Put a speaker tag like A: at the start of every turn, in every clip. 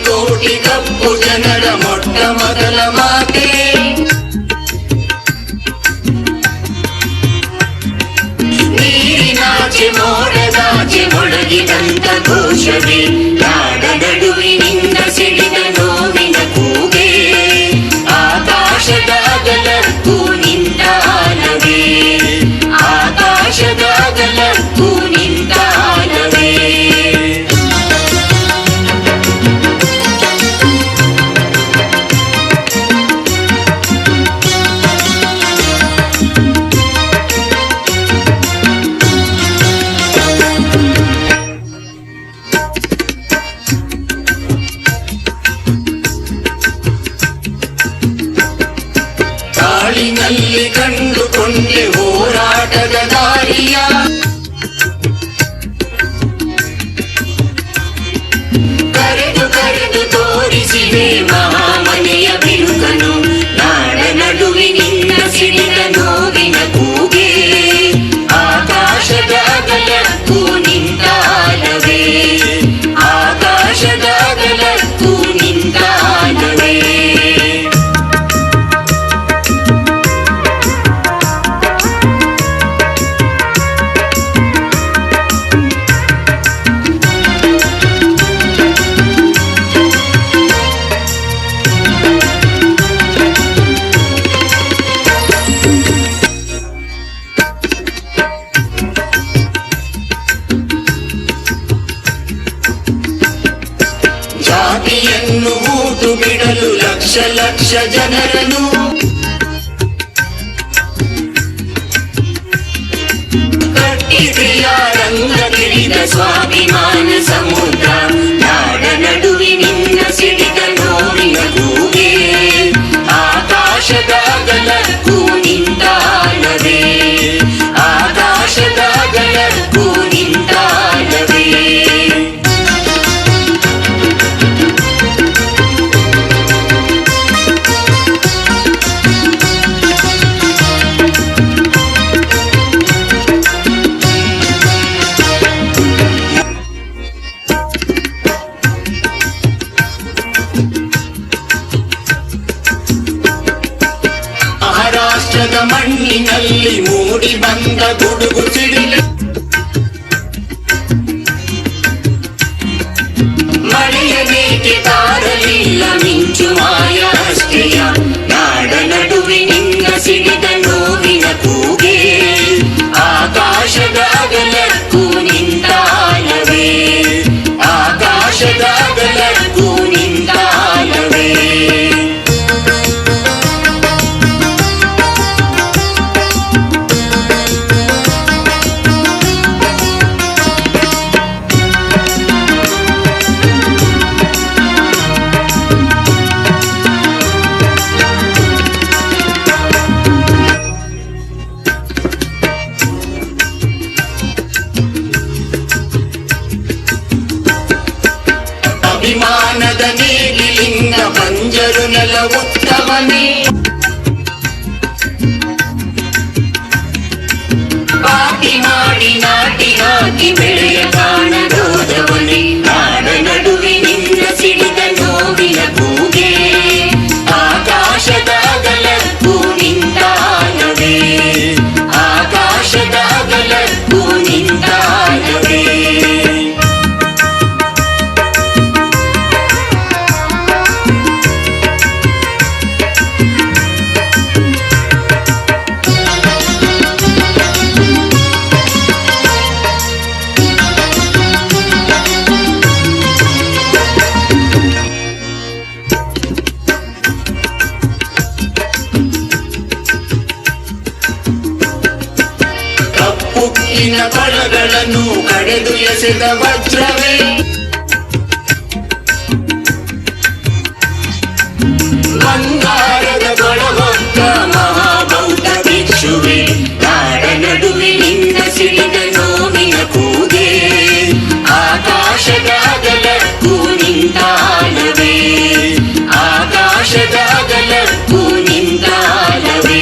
A: ಕೋಟಿ ಕಪ್ಪು ಜನರ ಮೊಟ್ಟ ಮೊದಲ ಮಾತೆ ನೀರಿನಾಚೆ ಮೋಡದಾಚೆ ಮೊಳಗಿದಂತ ಘೋಷವೇ ನಾಡ ನಡುವಿನಿಂದ ಸಿಡಿದ ನೋವಿನ ಕೂಗೆ ಆಕಾಶದ ಅಗಲಕ್ಕೂ ನಿಂತ ಆಲವೇ ಆಕಾಶದ ಅಗಲಕ್ಕೂ ನಿಂತ ಆಲವೇ ನಲ್ಲಿ ಕಂಡುಕೊಂಡೆ ಹೋರಾಟದ ದಾರಿಯ ಕರೆದು ಕರೆದು ತೋರಿಸಿದೆ ಮಹಾಮನೆಯ ಬಿರುಕನು ನಾಡ ನಡುವಿನಿಂದ ಸಿಡಿದ ನೋವಿನ ಕೂಗೆ ಆಕಾಶದ ಅಗಲಕ್ಕೂ ನಿಂತ ಆಲವೇ ಆಕಾಶದ ಅಗಲಕ್ಕೂ ನಿಂತ ಆಲವೇ ಜಾತಿಯನ್ನು ಊಟು ಬಿಡಲು ಲಕ್ಷ ಲಕ್ಷ ಜನರನ್ನು ಕಟ್ಟಿದೆಯ ರಂಗ ತಿಳಿದ ಸ್ವಾಭಿಮಾನ ಸಮುದ್ರ ನಾಡ ನಡುವಿನಿಂದ ಸಿಡಿದ ನೋವಿನ ಕೂಗೆ ಆಕಾಶದ ಅಗಲಕ್ಕೂ ನಿಂತ ಆಲವೇ ಆಕಾಶದ ಅಗಲಕ್ಕೂ ನಿಂತ ಆಲವೇ ಮಹಾರಾಷ್ಟ್ರದ ಮಣ್ಣಿನಲ್ಲಿ ಮೂಡಿ ಬಂದ ಗುಡುಗು ಸಿಡಿಲು ಮಳೆಯ ಬೇಕೆ ತಾರಲಿಲ್ಲ ಮಿಂಚು ಮಾಯ ಅಷ್ಟೆಯ ನಾಡ ನಡುವಿನಿಂದ ಸಿಡಿದ ನೋವಿನ ಕೂಗೆ ಆಕಾಶದ ಅಗಲಕ್ಕೂ ನಿಂತ ಆಲವೇ ಆಕಾಶದ ಅಗಲಕ್ಕೂ ನಿಂತ ಆಲವೇ ಅಭಿಮಾನದ ನೇಗಿಲಿಂದ ಬಂಜರು ನೆಲ ಉತ್ತಮನೇ ಪಾಟಿ ಮಾಡಿ ನಾಟಿ ಹಾಕಿ ಬೆಳೆಯ ಕಾಣ ಮನಸ್ಸಿನ ಕೊಳಗಳನ್ನು ಕಡೆದು ಎಸೆದ ವಜ್ರವೇ ಬಂಗಾರದ ಕೊಳವೊತ್ತ ಮಹಾಬೌದ್ಧ ಭಿಕ್ಷುವೆ ನಾಡ ನಡುವೆ ನಿನ್ನ ಸಿಡಿದ ನೋವಿನ ಕೂಗೆ ಆಕಾಶದ ಅಗಲಕ್ಕೂ ನಿಂತಾಲವೇ ಆಕಾಶದ ಅಗಲಕ್ಕೂ ನಿಂತಾಲವೇ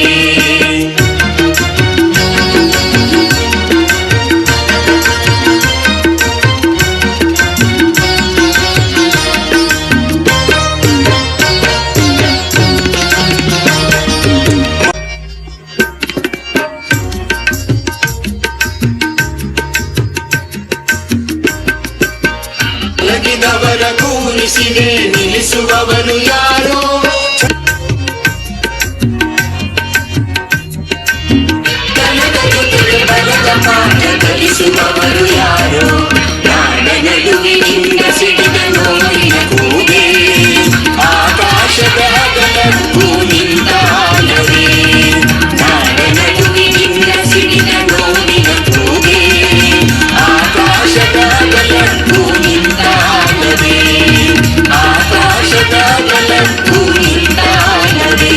A: ಲಗಿದವರ ಕೂರಿಸಿದೆ ನಿಲ್ಲಿಸುವವನು ಯಾರೋ ಕಲದ ಜೊತೆಗೆ ಬಲದ ಪಾಠ ಕಲಿಸುವವರು ಯಾರೋ ನಾಡ ನಡುವೆ ನಿನ್ನ ಸಿಡಿದ ನೋವಿನ ಕೂಗೆ ಆಕಾಶದ ಅಗಲಕ್ಕೂ ನಿಂತಾಲವೇ ನಾಡ ನಡುವೆ ನಿನ್ನ ಸಿಡಿದ ನೋವಿನ ಕೂಗೆ ಆಕಾಶದ ಅಗಲಕ್ಕೂ ನಿಂತಾಲವೇ ಆಕಾಶದ ಅಗಲಕ್ಕೂ ನಿಂತಾಲವೇ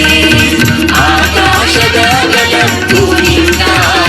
A: ಆಕಾಶದ ಅಗಲಕ್ಕೂ ನಿಂತಾಲವೇ